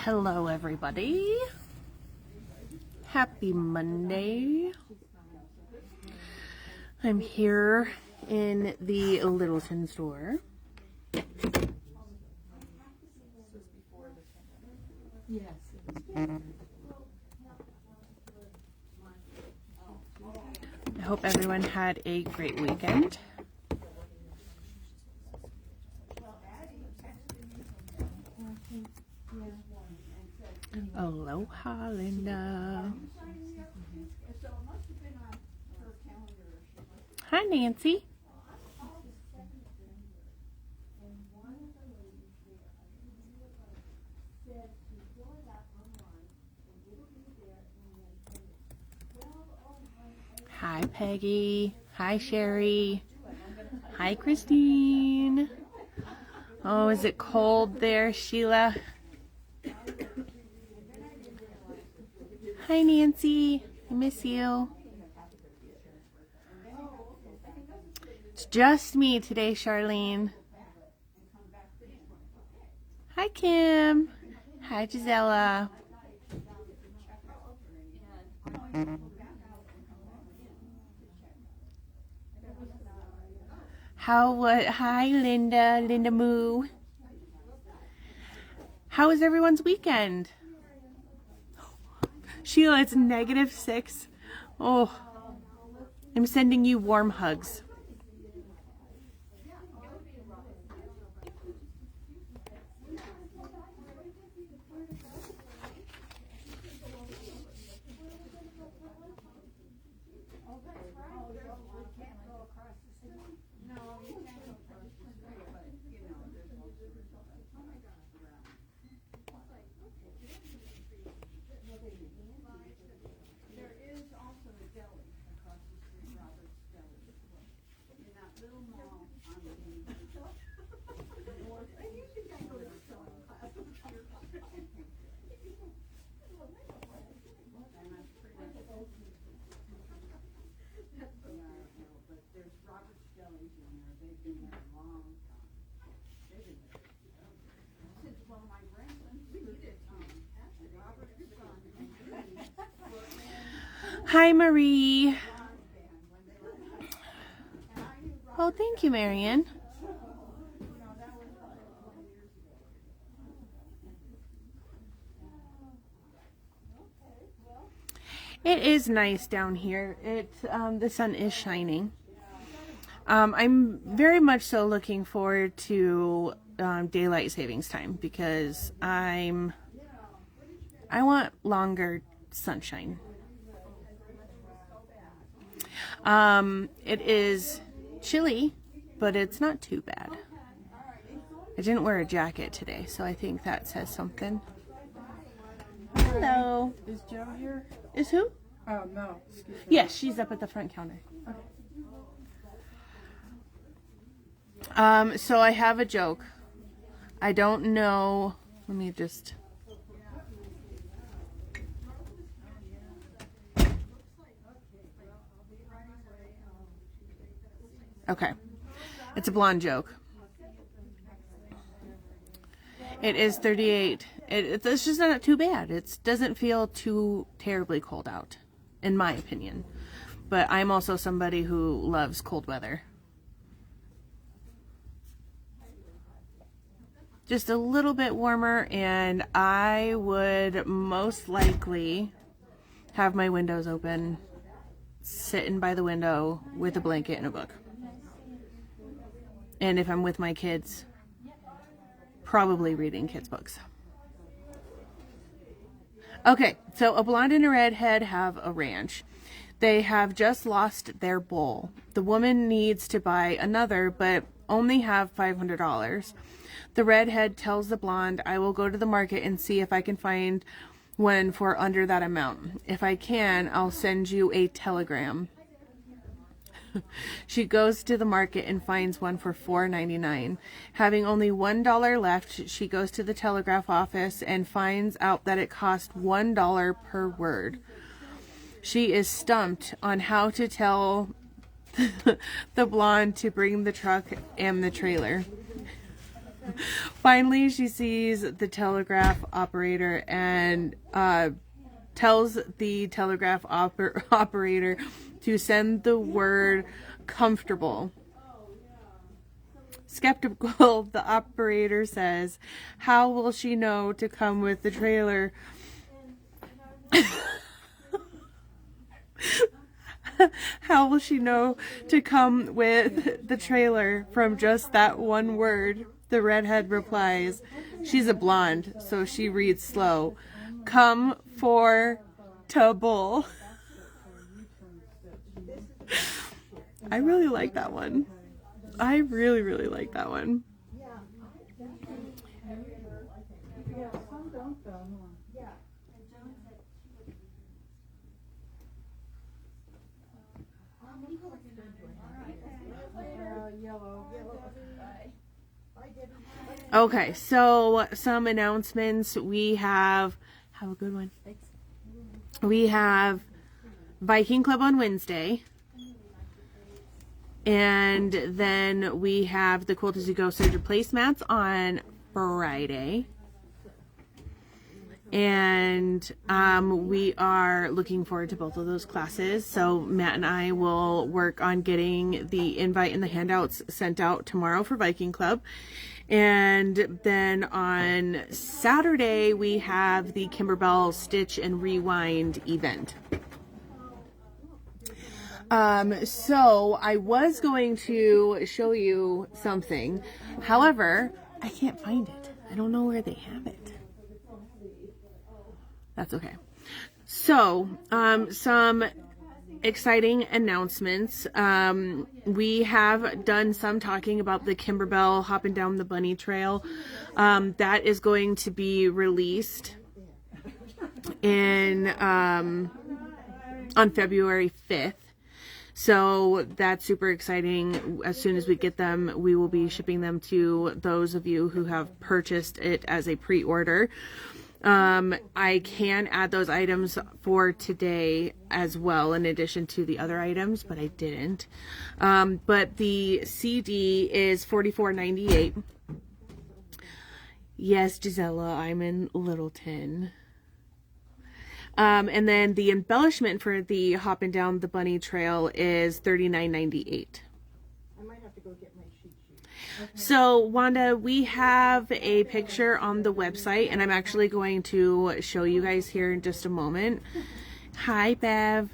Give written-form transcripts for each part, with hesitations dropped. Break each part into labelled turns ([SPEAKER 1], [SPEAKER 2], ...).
[SPEAKER 1] Hello everybody. Happy Monday. I'm here in the Littleton store. I hope everyone had a great weekend. Aloha, Linda. Hi, Nancy. Hi, Peggy. Hi, Sherry. Hi, Christine. Oh, is it cold there, Sheila? Hi, Nancy. I miss you. It's just me today, Charlene. Hi, Kim. Hi, Gisela. Hi, Linda. Linda Moo. How was everyone's weekend? Sheila, it's -6. Oh, I'm sending you warm hugs. Hi, Marie. Oh, thank you, Marion. It is nice down here. The sun is shining. I'm very much so looking forward to daylight savings time because I want longer sunshine. It is chilly, but it's not too bad. I didn't wear a jacket today, so I think that says something. Hello.
[SPEAKER 2] Is Joe here?
[SPEAKER 1] Is who?
[SPEAKER 2] Oh, no.
[SPEAKER 1] Yes, she's up at the front counter. So I have a joke. I don't know. Let me just... Okay. It's a blonde joke. It is 38. It's just not too bad. It doesn't feel too terribly cold out, in my opinion. But I'm also somebody who loves cold weather. Just a little bit warmer, and I would most likely have my windows open, sitting by the window with a blanket and a book. And if I'm with my kids, probably reading kids' books. Okay, so a blonde and a redhead have a ranch. They have just lost their bull. The woman needs to buy another, but only have $500. The redhead tells the blonde, I will go to the market and see if I can find one for under that amount. If I can, I'll send you a telegram. She goes to the market and finds one for $4.99. Having only $1 left, she goes to the telegraph office and finds out that it costs $1 per word. She is stumped on how to tell the blonde to bring the truck and the trailer. Finally, she sees the telegraph operator and tells the telegraph operator to send the word comfortable. Skeptical, the operator says, "How will she know to come with the trailer?" How will she know to come with the trailer from just that one word? The redhead replies. She's a blonde, so she reads slow. Comfortable. I really like that one. I really, really like that one. Okay, so some announcements. We have a good one. We have Viking Club on Wednesday. And then we have the Quilt As You Go Serger placemats on Friday. And we are looking forward to both of those classes. So Matt and I will work on getting the invite and the handouts sent out tomorrow for Viking Club. And then on Saturday, we have the Kimberbell Stitch and Rewind event. So I was going to show you something. However, I can't find it. I don't know where they have it. That's okay. So, some exciting announcements. We have done some talking about the Kimberbell Hopping Down the Bunny Trail. That is going to be released in on February 5th. So that's super exciting. As soon as we get them, we will be shipping them to those of you who have purchased it as a pre-order. I can add those items for today as well, in addition to the other items, but I didn't. But the CD is $44.98. Yes, Gisela, I'm in Littleton. And then the embellishment for the Hopping Down the Bunny Trail is $39.98.
[SPEAKER 2] I might have to go get my cheat sheet. Okay.
[SPEAKER 1] So, Wanda, we have a picture on the website, and I'm actually going to show you guys here in just a moment. Hi, Bev.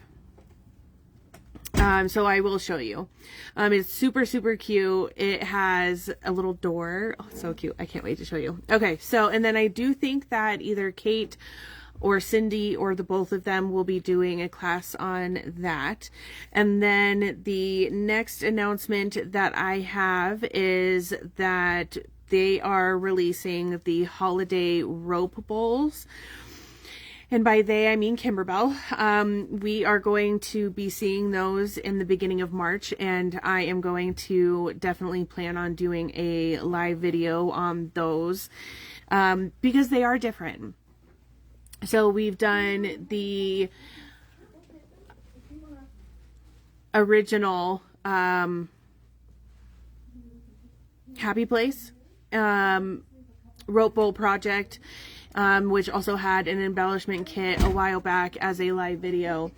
[SPEAKER 1] So I will show you. It's super, super cute. It has a little door. Oh, it's so cute. I can't wait to show you. Okay, so, and then I do think that either Kate or Cindy or the both of them will be doing a class on that. And then the next announcement that I have is that they are releasing the holiday rope bowls. And by they, I mean Kimberbell. We are going to be seeing those in the beginning of March, and I am going to definitely plan on doing a live video on those because they are different. So we've done the original Happy Place rope bowl project, which also had an embellishment kit a while back as a live video,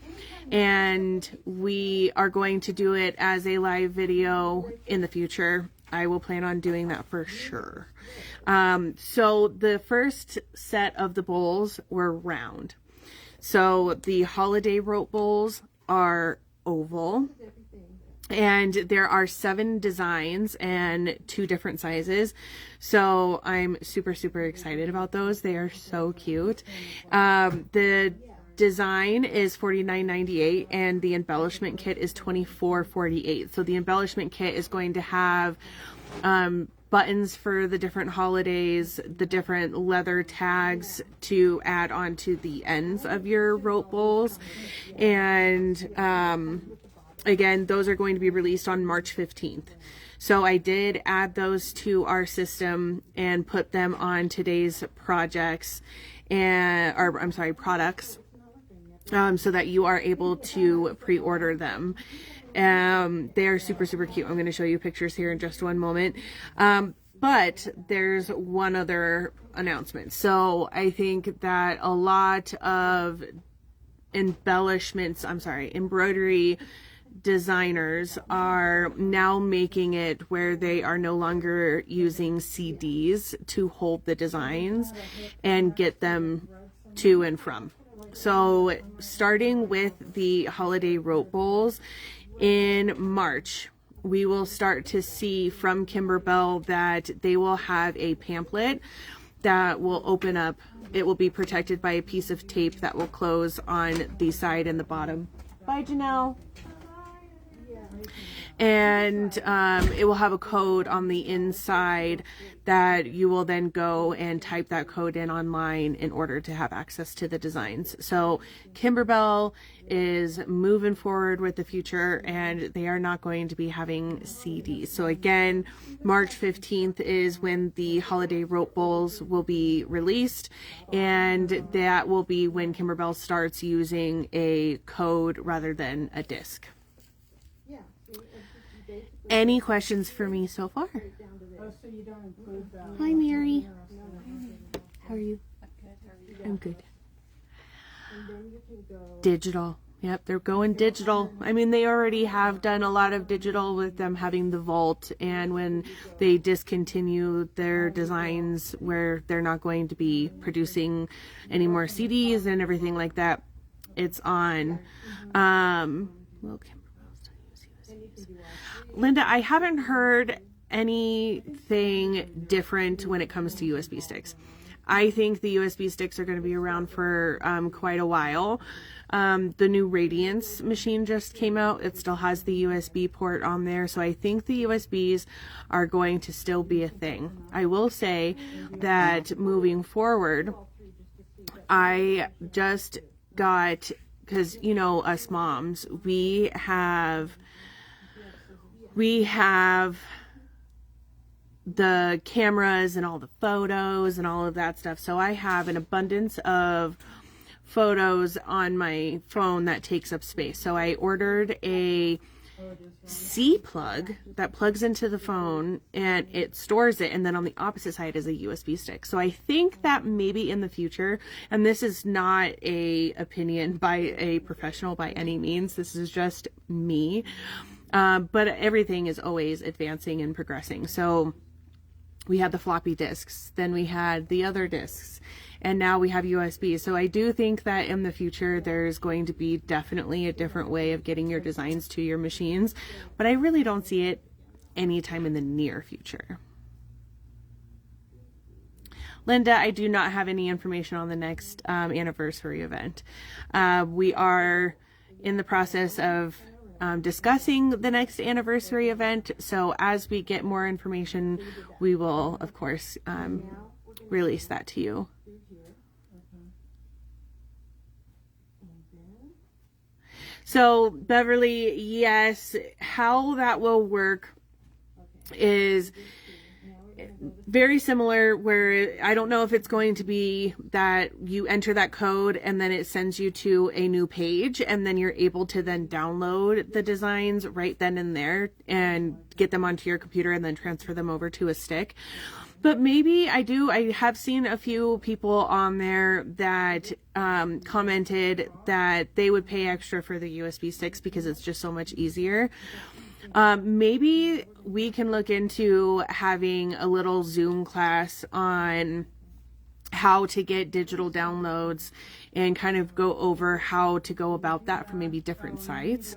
[SPEAKER 1] and we are going to do it as a live video in the future. I will plan on doing that for sure. So the first set of the bowls were round. So the holiday rope bowls are oval. And there are 7 designs and 2 different sizes. So I'm super, super excited about those. They are so cute. The design is $49.98 and the embellishment kit is $24.48. So the embellishment kit is going to have buttons for the different holidays, the different leather tags to add onto the ends of your rope bowls, and again, those are going to be released on March 15th. So I did add those to our system and put them on today's projects products, so that you are able to pre-order them. They are super, super cute. I'm going to show you pictures here in just one moment. But there's one other announcement. So I think that a lot of embroidery designers are now making it where they are no longer using CDs to hold the designs and get them to and from. So starting with the holiday rope bowls in March, we will start to see from Kimberbell that they will have a pamphlet that will open up. It will be protected by a piece of tape that will close on the side and the bottom. Bye, Janelle. And it will have a code on the inside that you will then go and type that code in online in order to have access to the designs. So Kimberbell is moving forward with the future, and they are not going to be having CDs. So again, March 15th is when the holiday rope bowls will be released, and that will be when Kimberbell starts using a code rather than a disc. Any questions for me so far?
[SPEAKER 2] Oh, so you don't include the...
[SPEAKER 1] Hi, Mary. How are you? I'm good.
[SPEAKER 2] And then you can go...
[SPEAKER 1] Digital. Yep, they're going digital. I mean, they already have done a lot of digital with them having the vault, and when they discontinue their designs where they're not going to be producing any more CDs and everything like that, it's on. Well, Linda, I haven't heard anything different when it comes to USB sticks. I think the USB sticks are going to be around for quite a while. The new Radiance machine just came out. It still has the USB port on there, so I think the USBs are going to still be a thing. I will say that moving forward, I just got, because you know us moms, we have the cameras and all the photos and all of that stuff. So I have an abundance of photos on my phone that takes up space. So I ordered a C plug that plugs into the phone and it stores it, and then on the opposite side is a USB stick. So I think that maybe in the future, and this is not a opinion by a professional by any means, this is just me, but everything is always advancing and progressing. So we had the floppy disks, then we had the other disks, and now we have USB. So I do think that in the future there's going to be definitely a different way of getting your designs to your machines, but I really don't see it anytime in the near future. Linda, I do not have any information on the next anniversary event. We are in the process of discussing the next anniversary event, so as we get more information, we will of course release that to you. So Beverly, yes, how that will work is very similar, where I don't know if it's going to be that you enter that code and then it sends you to a new page, and then you're able to then download the designs right then and there and get them onto your computer and then transfer them over to a stick. But maybe I have seen a few people on there that commented that they would pay extra for the USB sticks because it's just so much easier. Maybe we can look into having a little Zoom class on how to get digital downloads and kind of go over how to go about that for maybe different sites,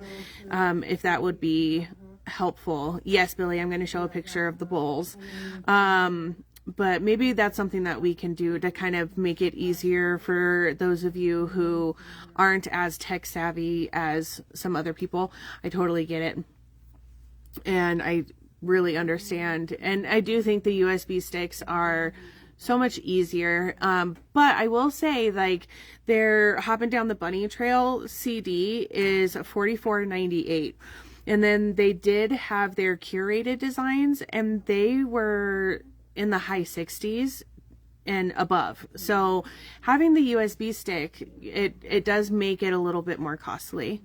[SPEAKER 1] if that would be helpful. Yes, Billy, I'm going to show a picture of the bowls. But maybe that's something that we can do to kind of make it easier for those of you who aren't as tech savvy as some other people. I totally get it. And I really understand. And I do think the USB sticks are so much easier. But I will say, like, their Hopping Down the Bunny Trail CD is $44.98. And then they did have their curated designs, and they were in the high 60s and above. So having the USB stick, it does make it a little bit more costly.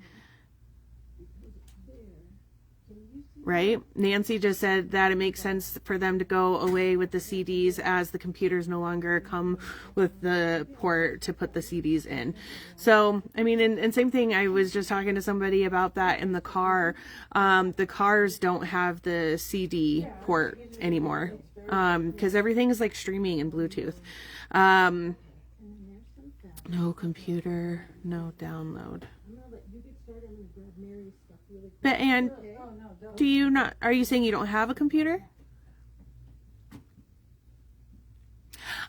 [SPEAKER 1] right? Nancy just said that it makes sense for them to go away with the CDs as the computers no longer come with the port to put the CDs in. So, I mean, and same thing, I was just talking to somebody about that in the car. The cars don't have the CD port anymore, because everything is like streaming and Bluetooth. No computer, no download. But and do you not, are you saying you don't have a computer?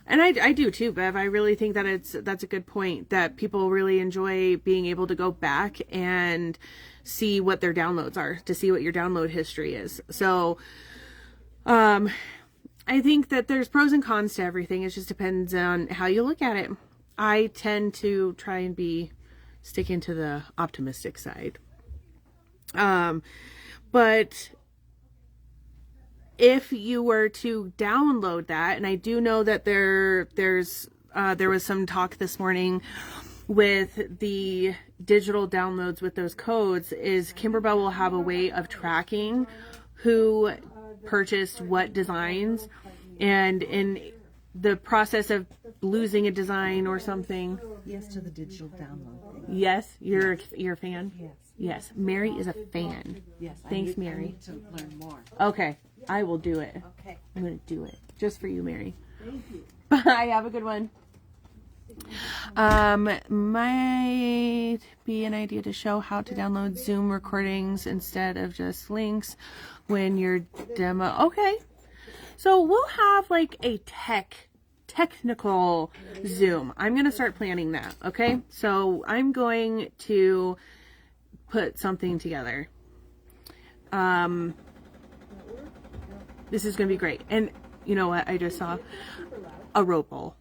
[SPEAKER 1] And I do too, Bev. I really think that that's a good point, that people really enjoy being able to go back and see what their downloads are, to see what your download history is. So, I think that there's pros and cons to everything. It just depends on how you look at it. I tend to try and be sticking to the optimistic side. But if you were to download that, and I do know that there was some talk this morning with the digital downloads with those codes, is Kimberbell will have a way of tracking who purchased what designs, and in the process of losing a design or something.
[SPEAKER 3] Yes, to the digital download thing.
[SPEAKER 1] Yes, you're a fan?
[SPEAKER 3] Yes.
[SPEAKER 1] Yes, Mary is a fan.
[SPEAKER 3] Yes.
[SPEAKER 1] Thanks,
[SPEAKER 3] I
[SPEAKER 1] Mary.
[SPEAKER 3] need to learn more.
[SPEAKER 1] Okay, I will do it.
[SPEAKER 3] Okay.
[SPEAKER 1] I'm going to do it just for you, Mary. Thank you. Bye. Have a good one. Might be an idea to show how to download Zoom recordings instead of just links when you're demo. Okay. So we'll have like a technical Zoom. I'm going to start planning that. Okay. So I'm going to put something together. This is going to be great. And you know what? I just saw a rope bowl.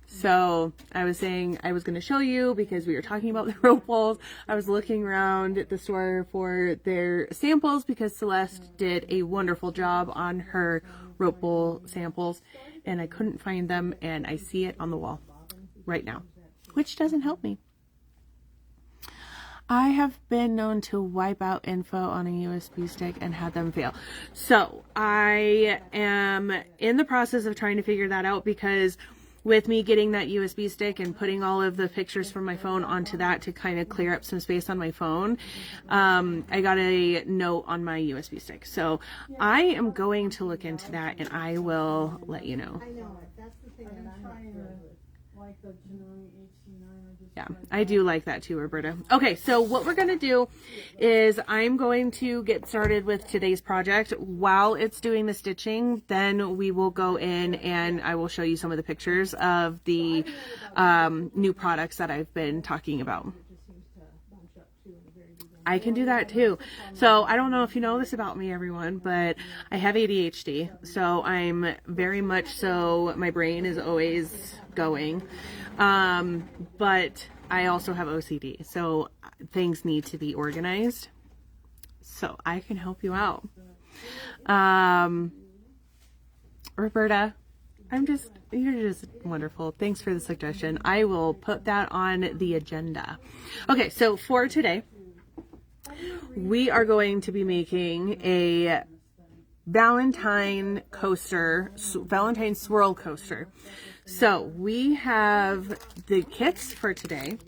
[SPEAKER 1] So I was saying I was going to show you, because we were talking about the rope bowls. I was looking around at the store for their samples, because Celeste did a wonderful job on her rope bowl samples, and I couldn't find them, and I see it on the wall right now, which doesn't help me. I have been known to wipe out info on a USB stick and had them fail. So I am in the process of trying to figure that out, because with me getting that USB stick and putting all of the pictures from my phone onto that to kind of clear up some space on my phone, I got a note on my USB stick. So I am going to look into that, and I will let you know.
[SPEAKER 2] I know it. That's the thing that I'm trying to like the Janoni HC9.
[SPEAKER 1] Yeah, I do like that too, Roberta. Okay, so what we're going to do is I'm going to get started with today's project. While it's doing the stitching, then we will go in and I will show you some of the pictures of the new products that I've been talking about. I can do that too. So I don't know if you know this about me, everyone, but I have ADHD. So I'm very much so, my brain is always going. But I also have OCD. So things need to be organized. So I can help you out. Roberta, you're just wonderful. Thanks for the suggestion. I will put that on the agenda. Okay, so for today, we are going to be making a Valentine coaster, Valentine Swirl coaster. So we have the kits for today.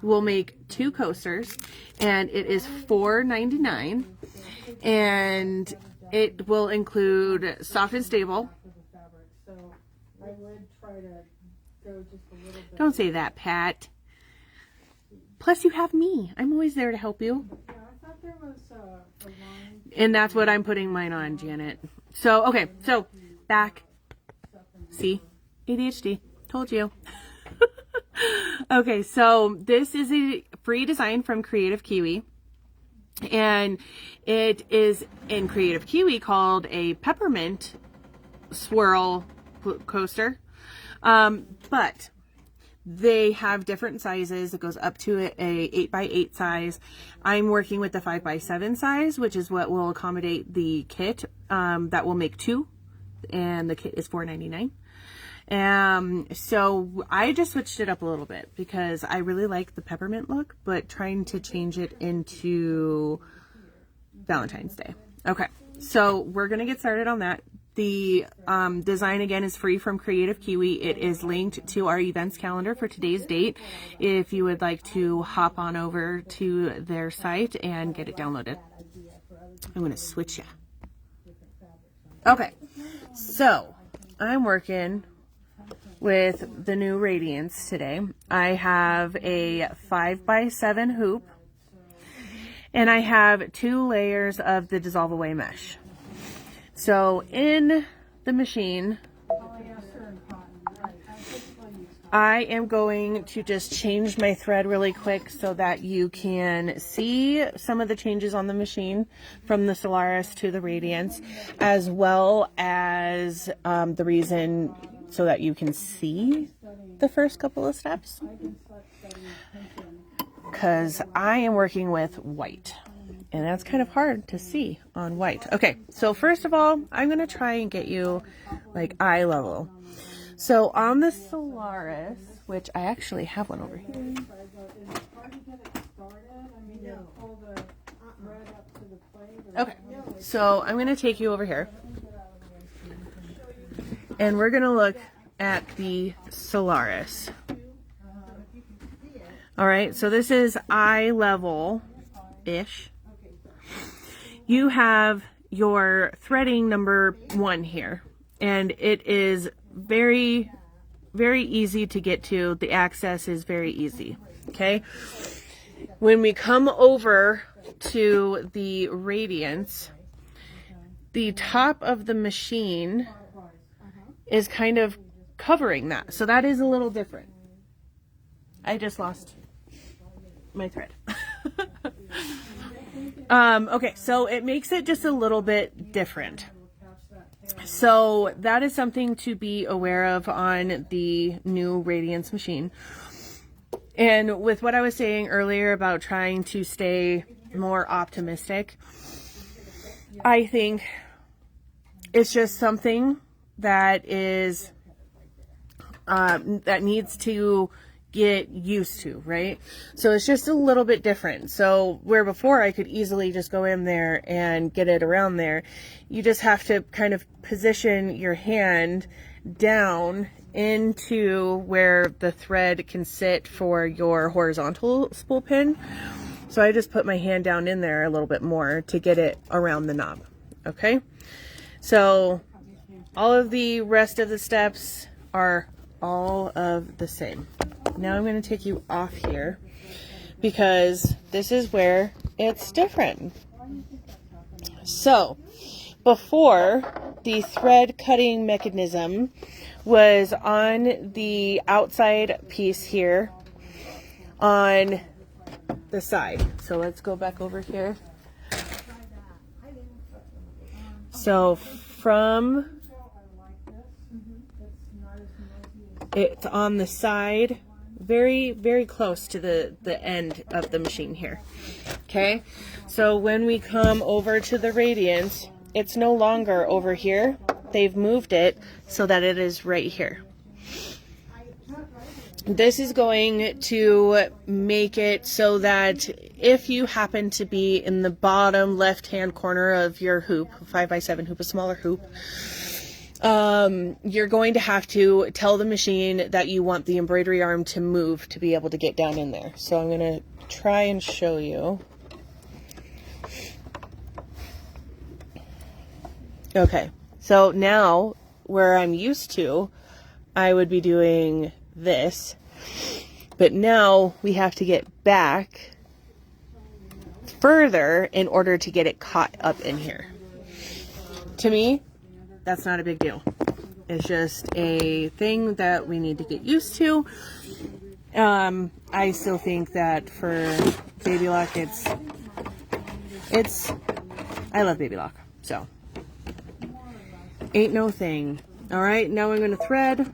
[SPEAKER 1] We'll make 2 coasters, and it is $4.99, and it will include soft and stable.
[SPEAKER 2] So I would try to go just a little bit.
[SPEAKER 1] Don't say that, Pat. Plus, you have me. I'm always there to help you.
[SPEAKER 2] Yeah, I thought there was a line.
[SPEAKER 1] And that's what I'm putting mine on, Janet. So, okay. So, back. See? ADHD. Told you. Okay, so this is a free design from Creative Kiwi. And it is in Creative Kiwi called a peppermint swirl coaster. But they have different sizes. It goes up to a 8x8 size. I'm working with the 5x7 size, which is what will accommodate the kit. That will make 2, and the kit is $4.99. So I just switched it up a little bit because I really like the peppermint look, but trying to change it into Valentine's Day. Okay, so we're going to get started on that. The design, again, is free from Creative Kiwi. It is linked to our events calendar for today's date if you would like to hop on over to their site and get it downloaded. I'm going to switch you. Okay, so I'm working with the new Radiance today. I have a 5x7 hoop, and I have 2 layers of the dissolve away mesh. So in the machine, I am going to just change my thread really quick so that you can see some of the changes on the machine from the Solaris to the Radiance, as well as the reason so that you can see the first couple of steps, because I am working with white. And that's kind of hard to see on white. Okay, so first of all, I'm going to try and get you like eye level. So on the Solaris, which I actually have one over here. Okay, so I'm going to take you over here. And we're going to look at the Solaris. All right, so this is eye level-ish. You have your threading number 1 here, and it is very, very easy to get to. The access is very easy, okay? When we come over to the Radiance, the top of the machine is kind of covering that, so that is a little different. I just lost my thread. Okay, so it makes it just a little bit different. So that is something to be aware of on the new Radiance machine. And with what I was saying earlier about trying to stay more optimistic, I think it's just something that is that needs to get used to, right? So it's just a little bit different. So where before I could easily just go in there and get it around there, you just have to kind of position your hand down into where the thread can sit for your horizontal spool pin. So I just put my hand down in there a little bit more to get it around the knob. Okay, so all of the rest of the steps are all of the same. Now I'm going to take you off here because this is where it's different. So before, the thread cutting mechanism was on the outside piece here on the side. So let's go back over here. So from it's on the side, very, very close to the end of the machine here. Okay, so when we come over to the Radiance, it's no longer over here. They've moved it so that it is right here. This is going to make it so that if you happen to be in the bottom left-hand corner of your hoop, 5x7 hoop, a smaller hoop, you're going to have to tell the machine that you want the embroidery arm to move to be able to get down in there. So I'm going to try and show you. Okay, so now where I'm used to, I would be doing this, but now we have to get back further in order to get it caught up in here. To me, that's not a big deal. It's just a thing that we need to get used to. I still think that for Baby Lock, I love Baby Lock, so ain't no thing. All right, now I'm going to thread.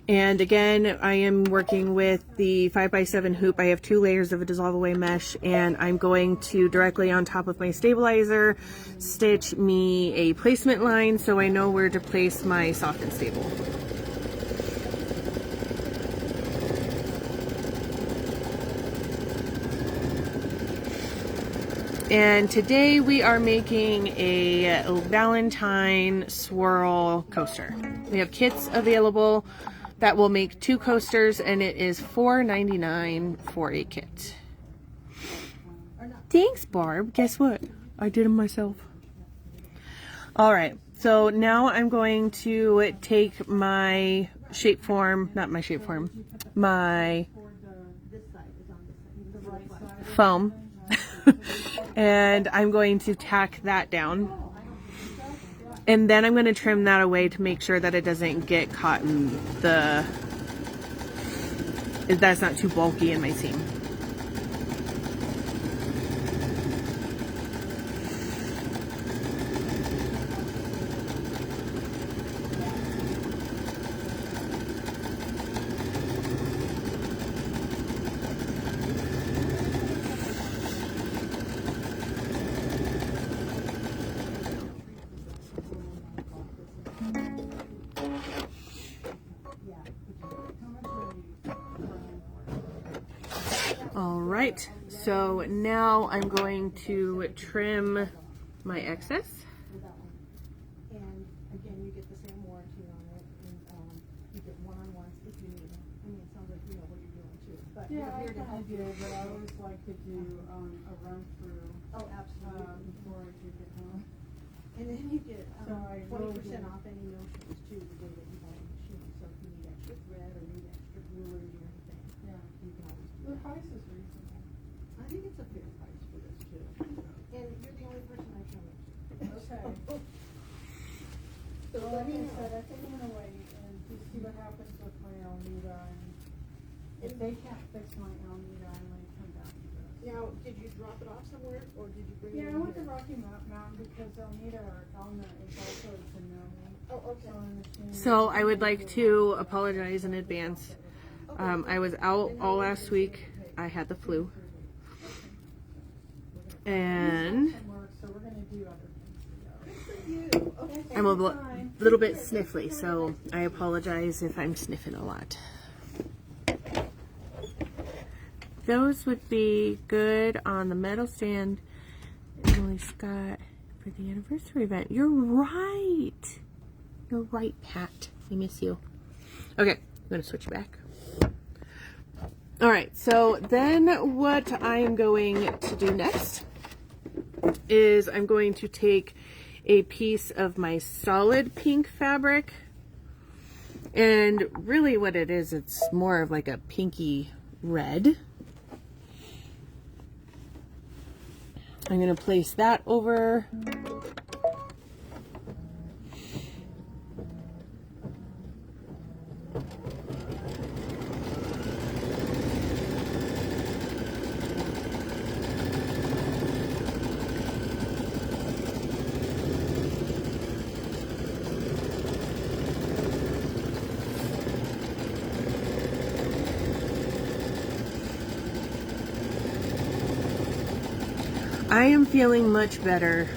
[SPEAKER 1] And again, I am working with the 5x7 hoop. I have 2 layers of a dissolve away mesh, and I'm going to directly on top of my stabilizer stitch me a placement line so I know where to place my soft and stable. And today we are making a Valentine swirl coaster. We have kits available that will make 2 coasters, and it is $4.99 for a kit. Thanks, Barb. Guess what? I did them myself. All right, so now I'm going to take my my foam, and I'm going to tack that down. And then I'm going to trim that away to make sure that it doesn't get caught in that's not too bulky in my seam. All right, so now I'm going to trim my excess.
[SPEAKER 2] And again, you get the same warranty on it, and you get one-on-ones if you need them. I mean, it sounds like you know what you're doing too. But
[SPEAKER 4] Yeah, I
[SPEAKER 2] we're here to
[SPEAKER 4] kind
[SPEAKER 2] help
[SPEAKER 4] of
[SPEAKER 2] you.
[SPEAKER 4] do, but I always like to do a run through
[SPEAKER 2] Oh, absolutely.
[SPEAKER 4] before I take it home.
[SPEAKER 2] And then you get
[SPEAKER 4] So I will
[SPEAKER 2] 20%
[SPEAKER 4] do.
[SPEAKER 2] off any notions too the day that you buy the machine. So if you need extra thread or need extra glue or anything,
[SPEAKER 4] Yeah.
[SPEAKER 2] you can always do
[SPEAKER 4] The
[SPEAKER 2] that.
[SPEAKER 4] price is reasonable.
[SPEAKER 2] I think it's a fair price for this too. And you're the only person I've shown it to.
[SPEAKER 4] Okay.
[SPEAKER 2] So
[SPEAKER 4] Well,
[SPEAKER 2] let
[SPEAKER 4] like
[SPEAKER 2] me
[SPEAKER 4] I
[SPEAKER 2] know.
[SPEAKER 4] said, I think I'm gonna wait and to see what happens with my Almeida, and if they can't fix my Almeida, I might come back to this.
[SPEAKER 2] Now, did you drop it off somewhere or did you bring it
[SPEAKER 4] Yeah,
[SPEAKER 2] in
[SPEAKER 4] I went to
[SPEAKER 2] here?
[SPEAKER 4] Rocky Mountain because Almeida or Elna is also to know me.
[SPEAKER 2] Oh, okay.
[SPEAKER 4] So in the machine.
[SPEAKER 1] So I would like to apologize in advance. I was out all last week. I had the flu. And
[SPEAKER 4] Some work, so we're gonna do other things together.
[SPEAKER 2] You. Okay.
[SPEAKER 1] I'm a little bit sniffly, so I apologize if I'm sniffing a lot. Those would be good on the metal stand Emily Scott for the anniversary event. You're right. You're right, Pat. I miss you. Okay, I'm gonna switch back. All right, so then what I'm going to do next is I'm going to take a piece of my solid pink fabric, and really what it is, it's more of like a pinky red. I'm going to place that over I am feeling much better.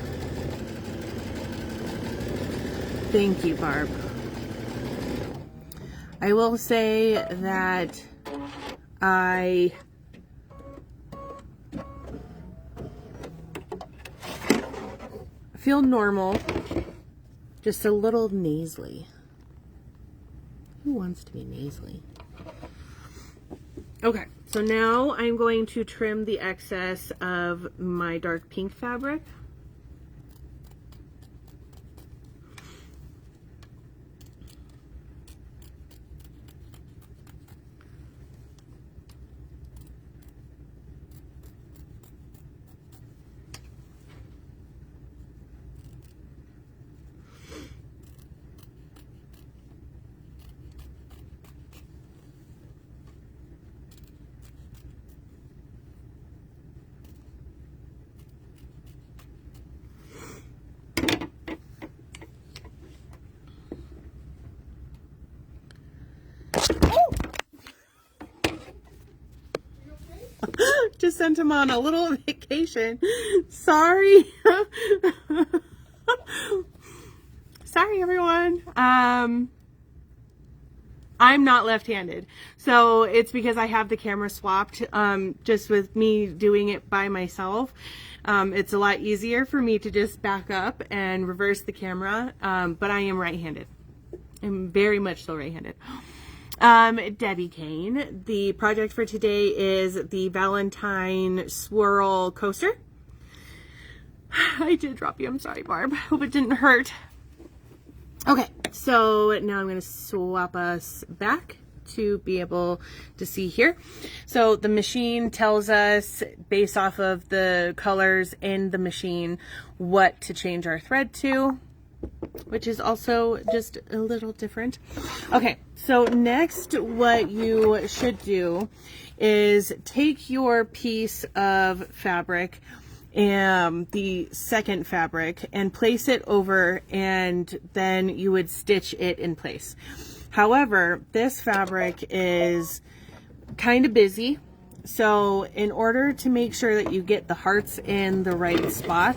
[SPEAKER 1] Thank you, Barb. I will say that I feel normal, just a little nasally. Who wants to be nasally? Okay, so now I'm going to trim the excess of my dark pink fabric. Just sent him on a little vacation. Sorry. Sorry, everyone. I'm not left-handed. So it's because I have the camera swapped, just with me doing it by myself. It's a lot easier for me to just back up and reverse the camera, but I am right-handed. I'm very much so right-handed. Debbie Kane, the project for today is the Valentine Swirl coaster. I did drop you. I'm sorry, Barb. Hope it didn't hurt. Okay, so now I'm going to swap us back to be able to see here. So the machine tells us, based off of the colors in the machine, what to change our thread to, which is also just a little different. Okay, so next what you should do is take your piece of fabric, the second fabric, and place it over, and then you would stitch it in place. However, this fabric is kind of busy, so in order to make sure that you get the hearts in the right spot,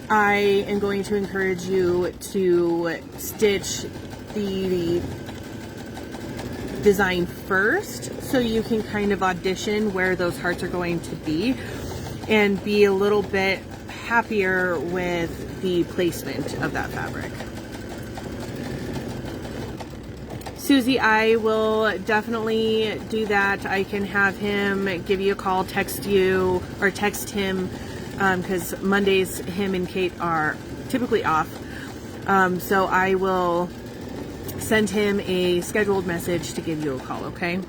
[SPEAKER 1] I am going to encourage you to stitch the design first, so you can kind of audition where those hearts are going to be and be a little bit happier with the placement of that fabric. Susie, I will definitely do that. I can have him give you a call, text you, or text him, because Mondays him and Kate are typically off. So I will send him a scheduled message to give you a call, okay?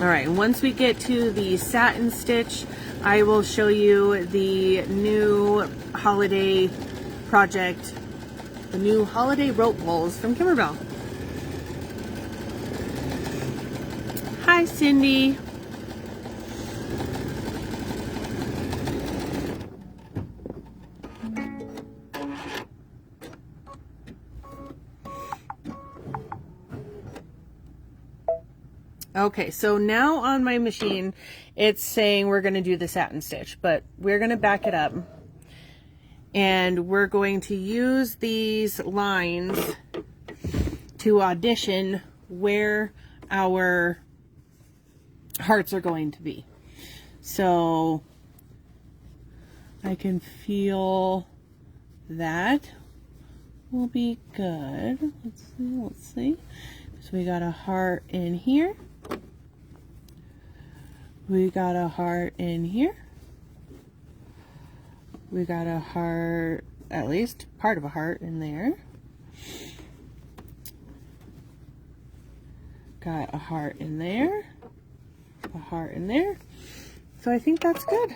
[SPEAKER 1] All right, once we get to the satin stitch, I will show you the new holiday project, the new holiday rope bowls from Kimberbell. Hi, Cindy. Okay, so now on my machine, it's saying we're going to do the satin stitch, but we're going to back it up. And we're going to use these lines to audition where our hearts are going to be. So I can feel that will be good. Let's see. So we got a heart in here. We got a heart in here. We got a heart, at least part of a heart in there. Got a heart in there. A heart in there. So I think that's good.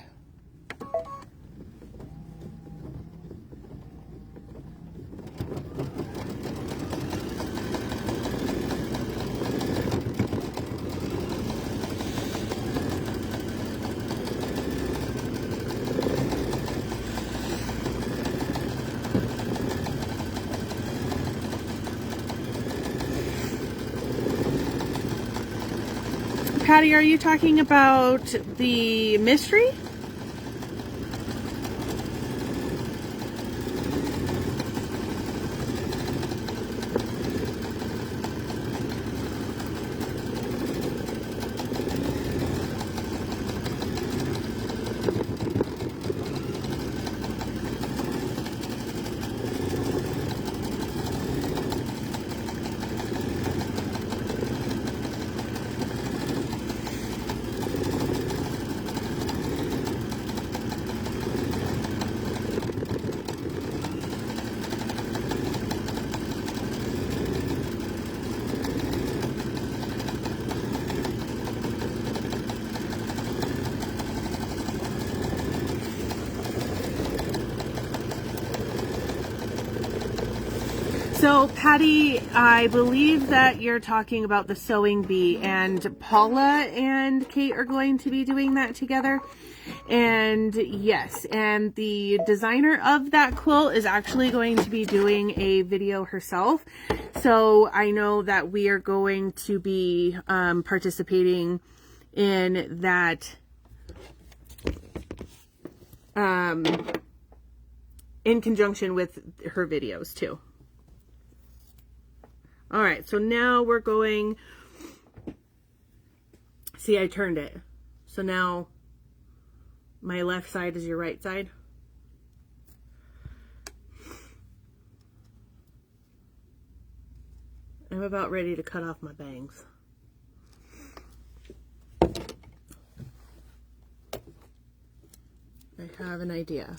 [SPEAKER 1] Patty, are you talking about the mystery? So Patty, I believe that you're talking about the sewing bee, and Paula and Kate are going to be doing that together. And yes, and the designer of that quilt is actually going to be doing a video herself. So I know that we are going to be participating in that in conjunction with her videos too. All right, so now we're going, see, I turned it. So now my left side is your right side. I'm about ready to cut off my bangs. I have an idea.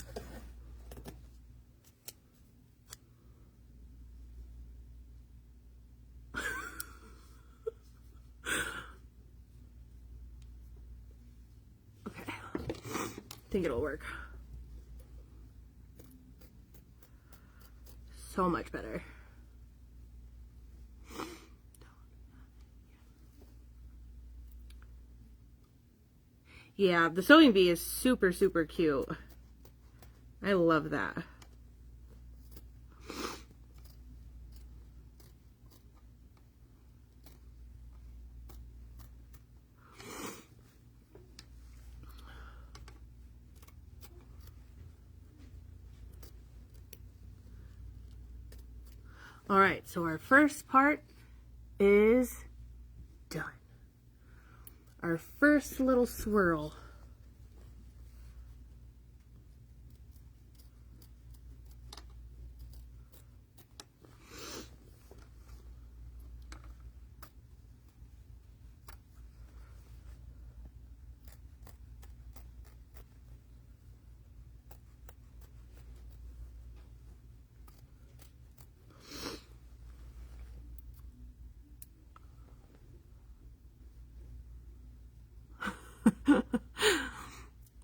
[SPEAKER 1] I think it'll work. So much better. Yeah, the sewing bee is super, super cute. I love that. All right, so our first part is done. Our first little swirl.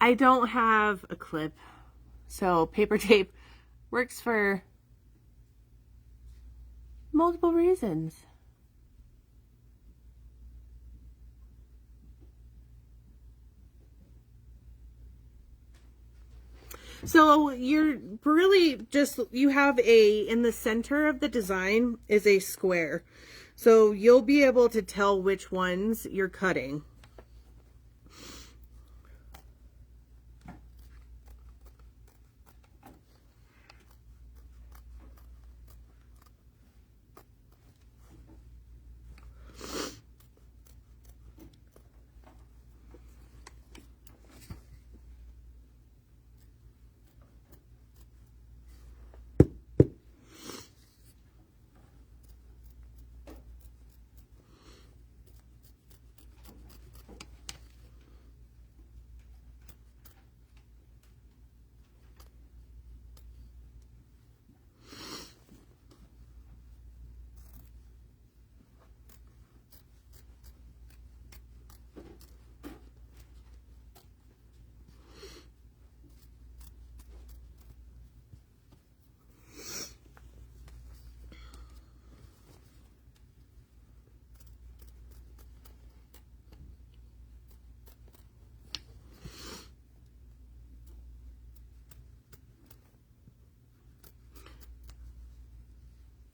[SPEAKER 1] I don't have a clip, so paper tape works for multiple reasons. So you're really just, you have in the center of the design is a square. So you'll be able to tell which ones you're cutting.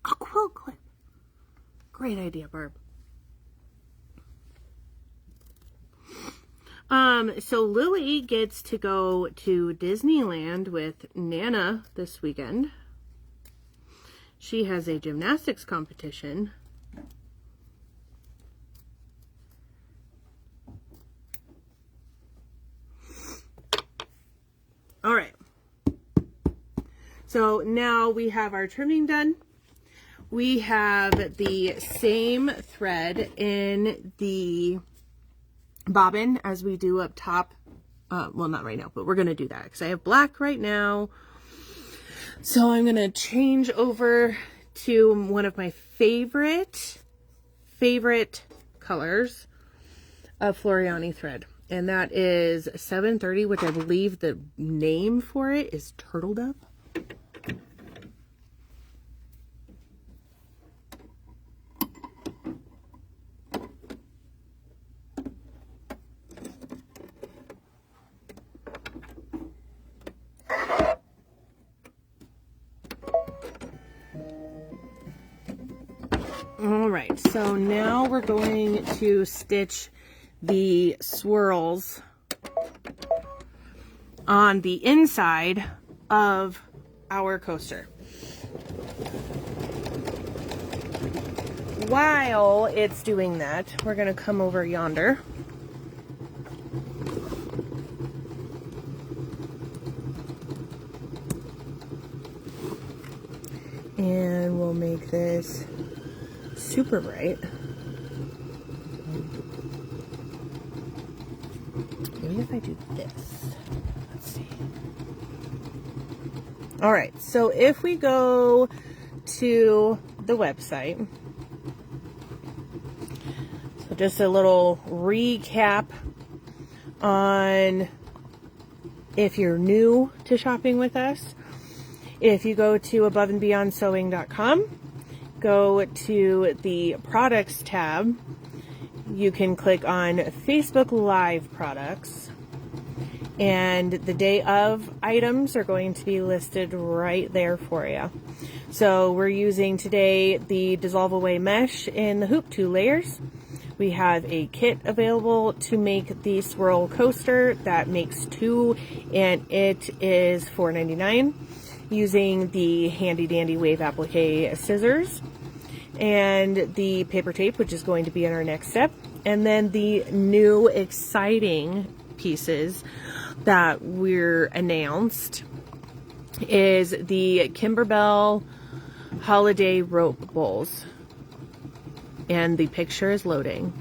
[SPEAKER 1] A quilt clip. Great idea, Barb. So Lily gets to go to Disneyland with Nana this weekend. She has a gymnastics competition. All right. So now we have our trimming done. We have the same thread in the bobbin as we do up top. Well, not right now, but we're going to do that because I have black right now. So I'm going to change over to one of my favorite colors of Floriani thread. And that is 730, which I believe the name for it is Turtle Dove. All right, so now we're going to stitch the swirls on the inside of our coaster. While it's doing that, we're going to come over yonder. And we'll make this super bright. Maybe if I do this. Let's see. All right, so if we go to the website, so just a little recap on if you're new to shopping with us. If you go to aboveandbeyondsewing.com, go to the products tab, you can click on Facebook Live products, and the day of items are going to be listed right there for you. So we're using today the Dissolve Away mesh in the hoop 2 layers. We have a kit available to make the swirl coaster that makes 2, and it is $4.99. Using the handy dandy wave applique scissors and the paper tape, which is going to be in our next step, and then the new exciting pieces that we're announced is the Kimberbell holiday rope bowls, and the picture is loading.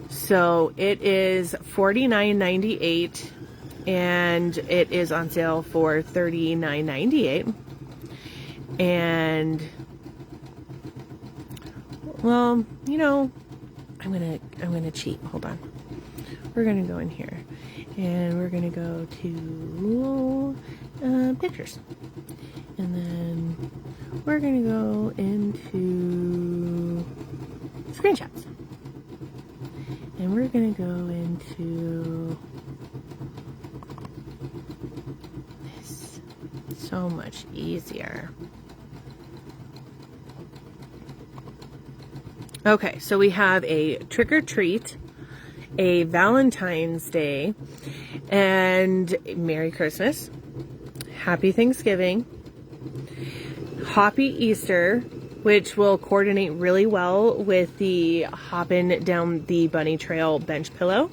[SPEAKER 1] So it is $49.98. And it is on sale for $39.98. And well, you know, I'm gonna cheat. Hold on. We're gonna go in here, and we're gonna go to pictures, and then we're gonna go into screenshots, and we're gonna go into so much easier. Okay, so we have a trick or treat, a Valentine's Day, and Merry Christmas, Happy Thanksgiving, Hoppy Easter, which will coordinate really well with the hopping down the bunny trail bench pillow.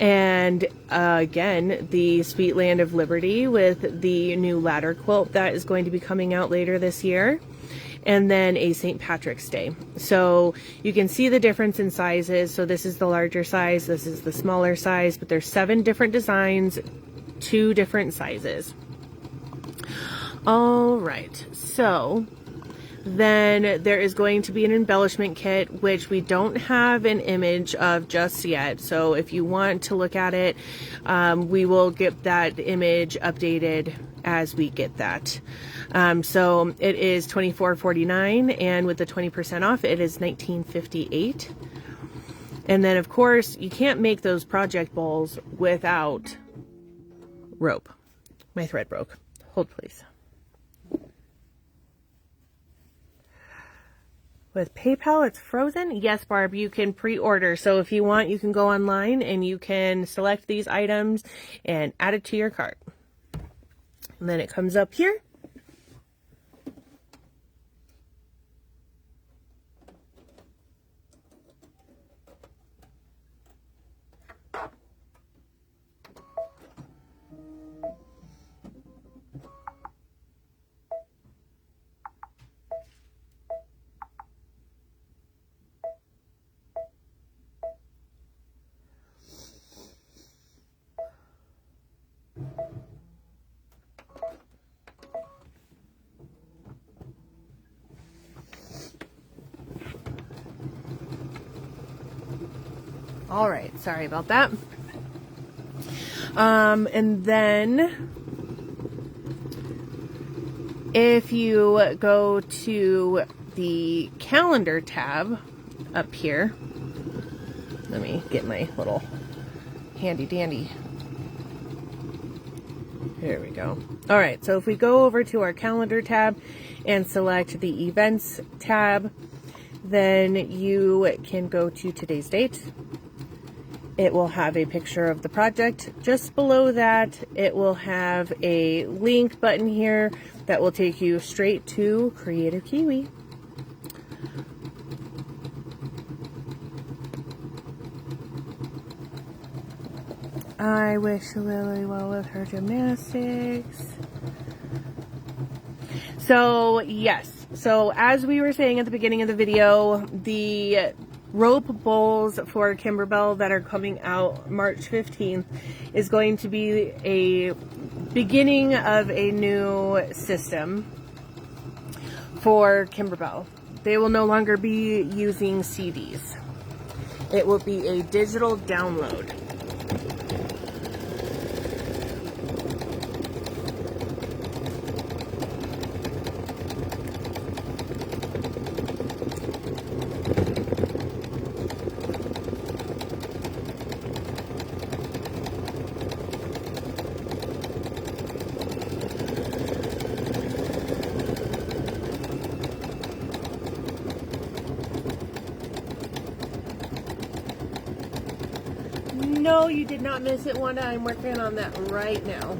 [SPEAKER 1] And again, the Sweet Land of Liberty with the new ladder quilt that is going to be coming out later this year. And then a St. Patrick's Day. So you can see the difference in sizes. So this is the larger size, this is the smaller size, but there's 7 different designs, 2 different sizes. All right, so then there is going to be an embellishment kit, which we don't have an image of just yet. So if you want to look at it, we will get that image updated as we get that. So it is $24.49, and with the 20% off, it is $19.58. And then, of course, you can't make those project bowls without rope. My thread broke. Hold, please. With PayPal, it's frozen? Yes, Barb, you can pre-order. So if you want, you can go online and you can select these items and add it to your cart. And then it comes up here. All right, sorry about that. And then if you go to the calendar tab up here, let me get my little handy dandy. There we go. All right, so if we go over to our calendar tab and select the events tab, then you can go to today's date. It will have a picture of the project. Just below that, it will have a link button here that will take you straight to Creative Kiwi. I wish Lily well with her gymnastics. So, yes. So, as we were saying at the beginning of the video, the rope bowls for Kimberbell that are coming out March 15th is going to be a beginning of a new system for Kimberbell. They will no longer be using CDs. It will be a digital download. No, you did not miss it, Wanda. I'm working on that right now.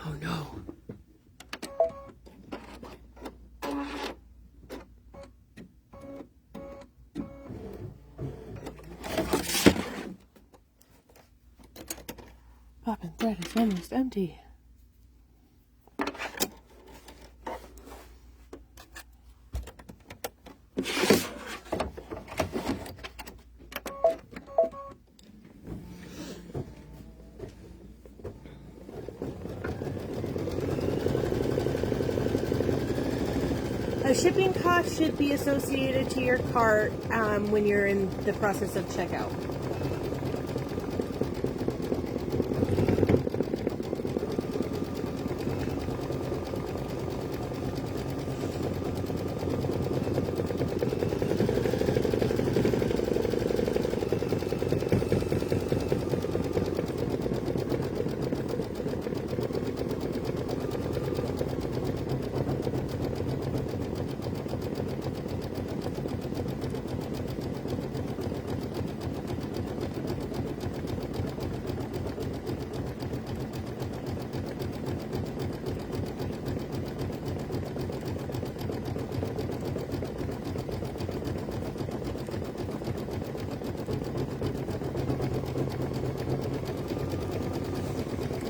[SPEAKER 1] Oh no. Poppin' thread is almost empty. A shipping cost should be associated to your cart when you're in the process of checkout.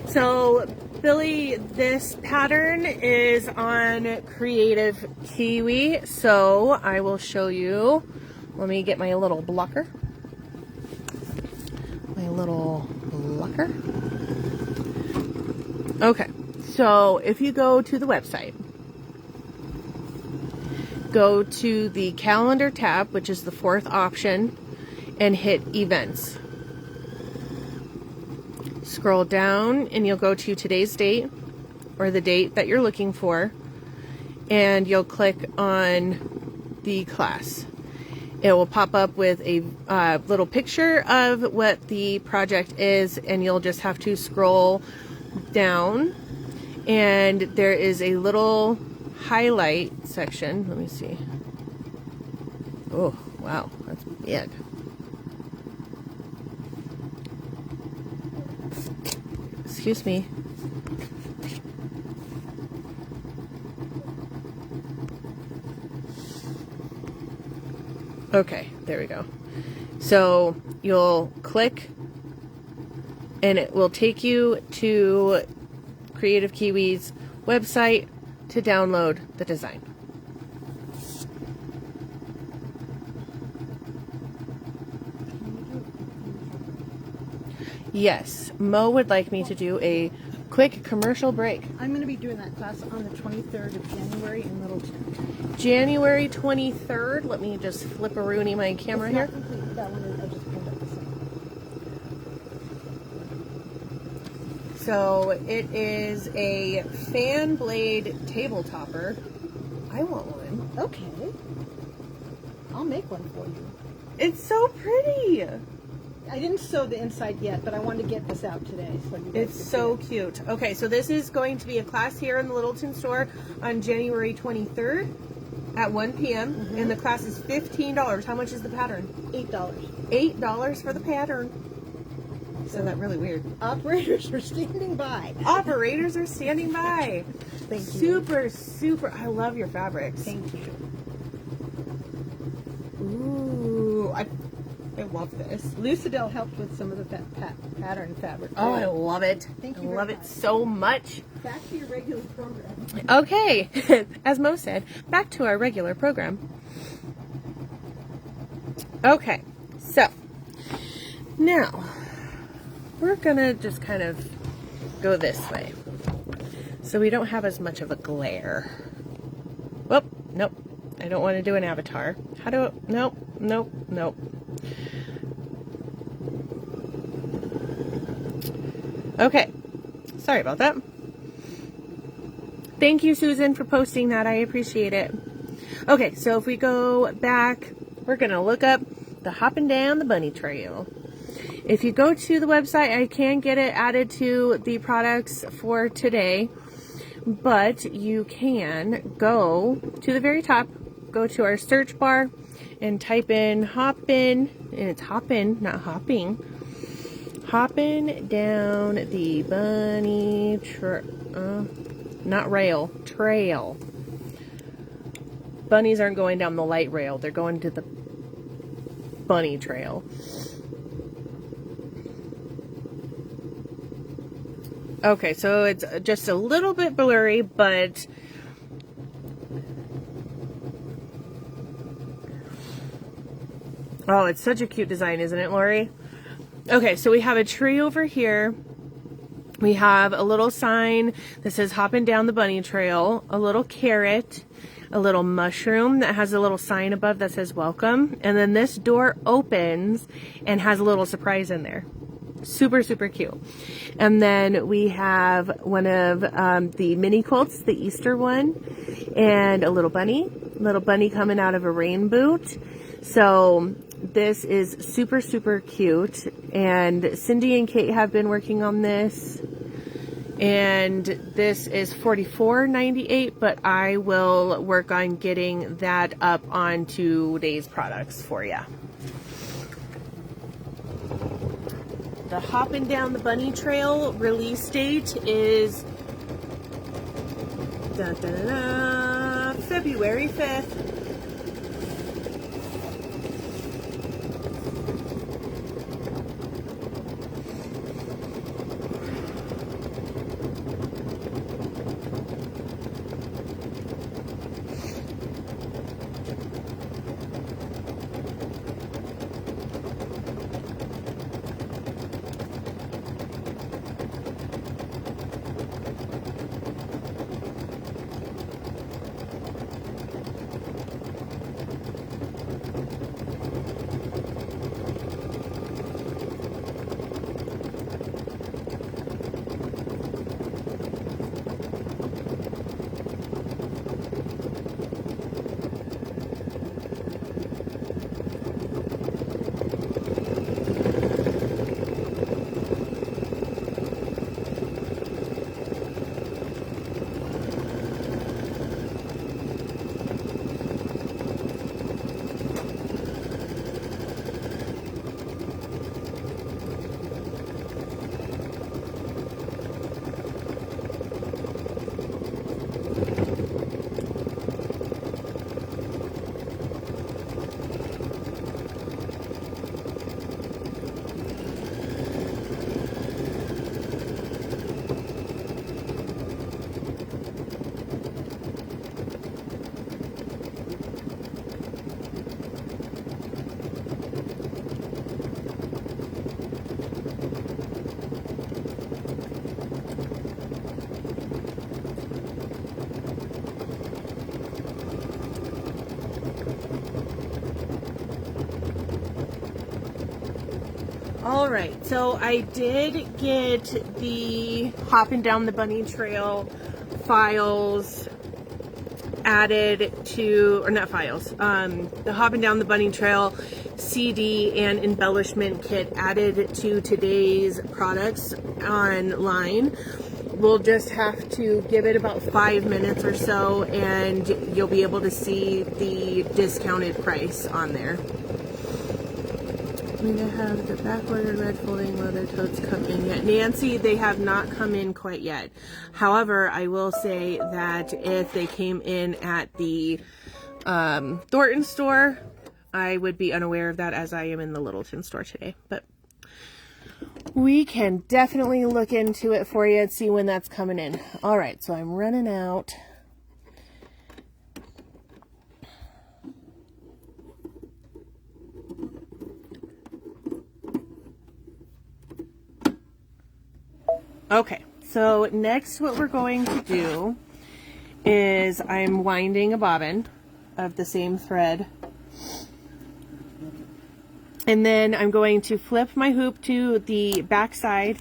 [SPEAKER 1] So, Billy, this pattern is on Creative Kiwi, so I will show you. Let me get my little blocker. Okay, so if you go to the website, go to the calendar tab, which is the fourth option, and hit events. Scroll down and you'll go to today's date or the date that you're looking for, and you'll click on the class. It will pop up with a little picture of what the project is, and you'll just have to scroll down, and there is a little highlight section. Let me see. Oh, wow, that's big. Excuse me. Okay, there we go. So you'll click and it will take you to Creative Kiwi's website to download the design. Yes, Mo would like me to do a quick commercial break.
[SPEAKER 2] I'm going to be doing that class on the 23rd of January in Littleton.
[SPEAKER 1] January 23rd. Let me just flip-a-rooney my camera
[SPEAKER 2] It's
[SPEAKER 1] here.
[SPEAKER 2] not complete. That one is, I just pulled up the same.
[SPEAKER 1] So it is a fan blade table topper. I want one.
[SPEAKER 2] Okay. I'll make one for you.
[SPEAKER 1] It's so pretty.
[SPEAKER 2] I didn't sew the inside yet, but I wanted to get this out today. So you guys
[SPEAKER 1] It's
[SPEAKER 2] can see
[SPEAKER 1] so
[SPEAKER 2] it.
[SPEAKER 1] cute. Okay, so this is going to be a class here in the Littleton store on January 23rd at 1 p.m. And the class is $15. How much is the pattern?
[SPEAKER 2] $8.
[SPEAKER 1] $8 for the pattern. So that really weird.
[SPEAKER 2] Operators are standing by.
[SPEAKER 1] Operators are standing by.
[SPEAKER 2] Thank you.
[SPEAKER 1] Super, super. I love your fabrics.
[SPEAKER 2] Thank you.
[SPEAKER 1] Ooh, I love this.
[SPEAKER 2] Lucidel helped with some of the pattern fabric.
[SPEAKER 1] Oh, I love it.
[SPEAKER 2] Thank you
[SPEAKER 1] I
[SPEAKER 2] very
[SPEAKER 1] love it
[SPEAKER 2] much.
[SPEAKER 1] so much.
[SPEAKER 2] Back to your regular program.
[SPEAKER 1] Okay, as Mo said, back to our regular program. Okay, so now we're gonna just kind of go this way so we don't have as much of a glare. Whoop, nope. I don't want to do an avatar. How do I, nope, nope, nope. Okay, sorry about that. Thank you, Susan, for posting that. I appreciate it. Okay, so if we go back, we're going to look up the Hopping Down the Bunny Trail. If you go to the website, I can get it added to the products for today, but you can go to the very top, go to our search bar, and type in Hoppin', and it's Hoppin', not Hopping. Hopping down the bunny not rail, trail. Bunnies aren't going down the light rail. They're going to the bunny trail. Okay, so it's just a little bit blurry, but oh, it's such a cute design, isn't it, Lori? Okay, so we have a tree over here. We have a little sign that says Hopping Down the Bunny Trail, a little carrot, a little mushroom that has a little sign above that says welcome, and then this door opens and has a little surprise in there. Super, super cute. And then we have one of the mini quilts, the Easter one, and a little bunny coming out of a rain boot. So this is super, super cute. And Cindy and Kate have been working on this. And this is $44.98, but I will work on getting that up on today's products for you. The Hopping Down the Bunny Trail release date is February 5th. All right, so I did get the Hopping Down the Bunny Trail files added to, or not files, the Hopping Down the Bunny Trail CD and embellishment kit added to today's products online. We'll just have to give it about 5 minutes or so and you'll be able to see the discounted price on there. I'm going to have the back-ordered red folding leather totes come in yet. Nancy, they have not come in quite yet. However, I will say that if they came in at the Thornton store, I would be unaware of that as I am in the Littleton store today. But we can definitely look into it for you and see when that's coming in. All right, so I'm running out. Okay, so next what we're going to do is I'm winding a bobbin of the same thread. And then I'm going to flip my hoop to the back side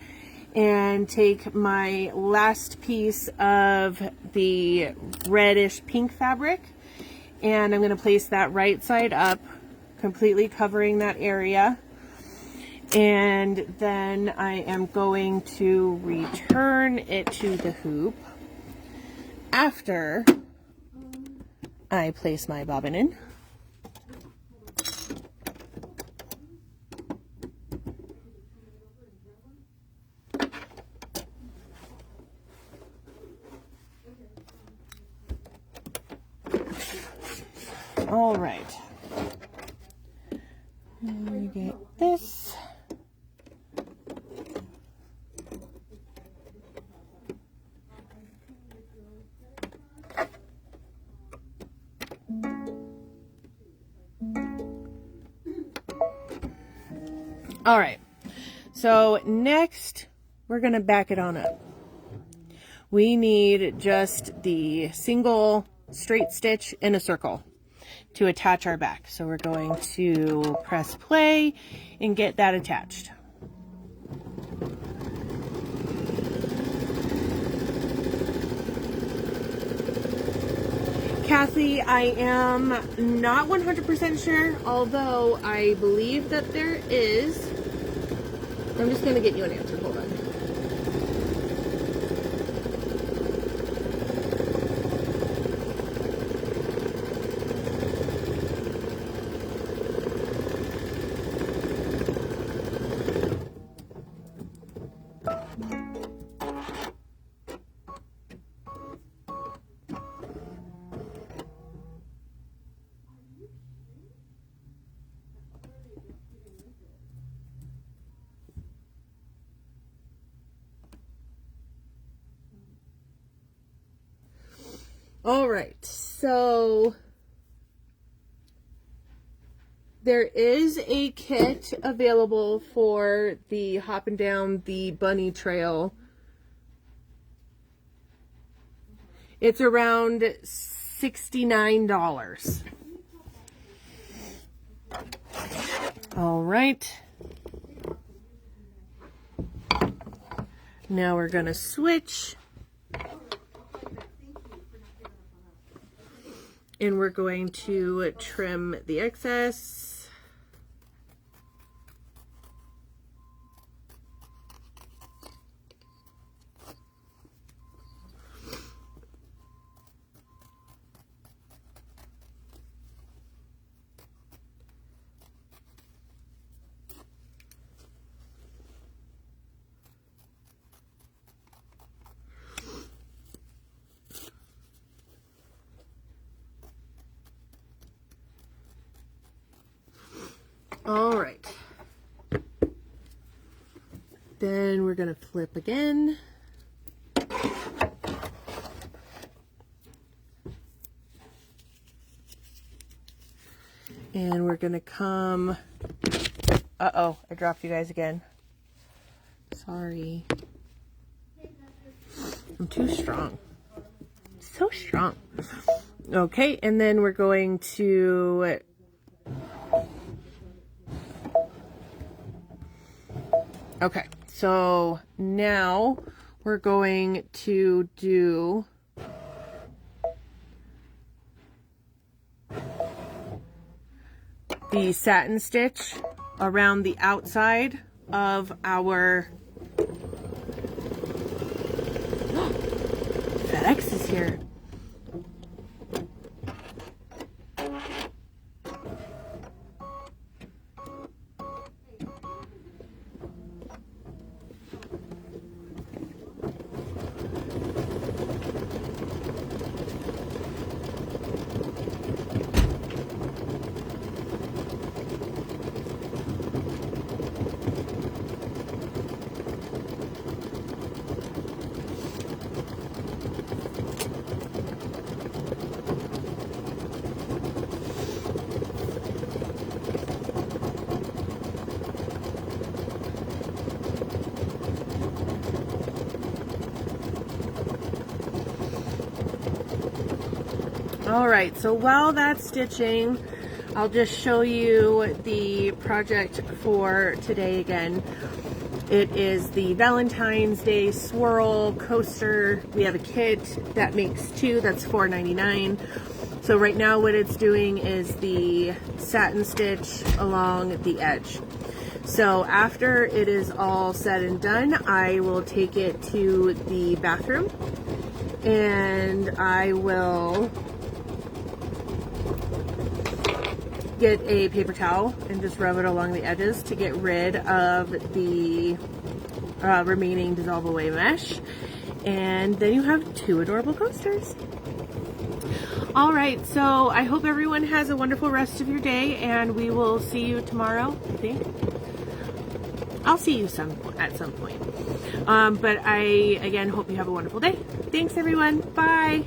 [SPEAKER 1] and take my last piece of the reddish pink fabric and I'm going to place that right side up, completely covering that area. And then I am going to return it to the hoop after I place my bobbin in. All right. Let me get this. All right, so next we're going to back it on up. We need just the single straight stitch in a circle to attach our back. So we're going to press play and get that attached. Kathy, I am not 100% sure, although I believe that there is. I'm just going to get you an answer. Hold on. All right, so there is a kit available for the Hopping Down the Bunny Trail. It's around $69. All right. Now we're going to switch. And we're going to trim the excess. All right, then we're going to flip again. And we're going to come, uh-oh, I dropped you guys again. Sorry. I'm too strong. So strong. Okay, and then we're going to Okay, so now we're going to do the satin stitch around the outside of our FedEx is here. All right, so while that's stitching, I'll just show you the project for today again. It is the Valentine's Day Swirl coaster. We have a kit that makes 2, that's $4.99. So right now what it's doing is the satin stitch along the edge. So after it is all said and done, I will take it to the bathroom and I will get a paper towel and just rub it along the edges to get rid of the remaining dissolve away mesh, and then you have 2 adorable coasters. All right, so I hope everyone has a wonderful rest of your day, and we will see you tomorrow. I think I'll see you at some point, but I again hope you have a wonderful day. Thanks everyone. Bye.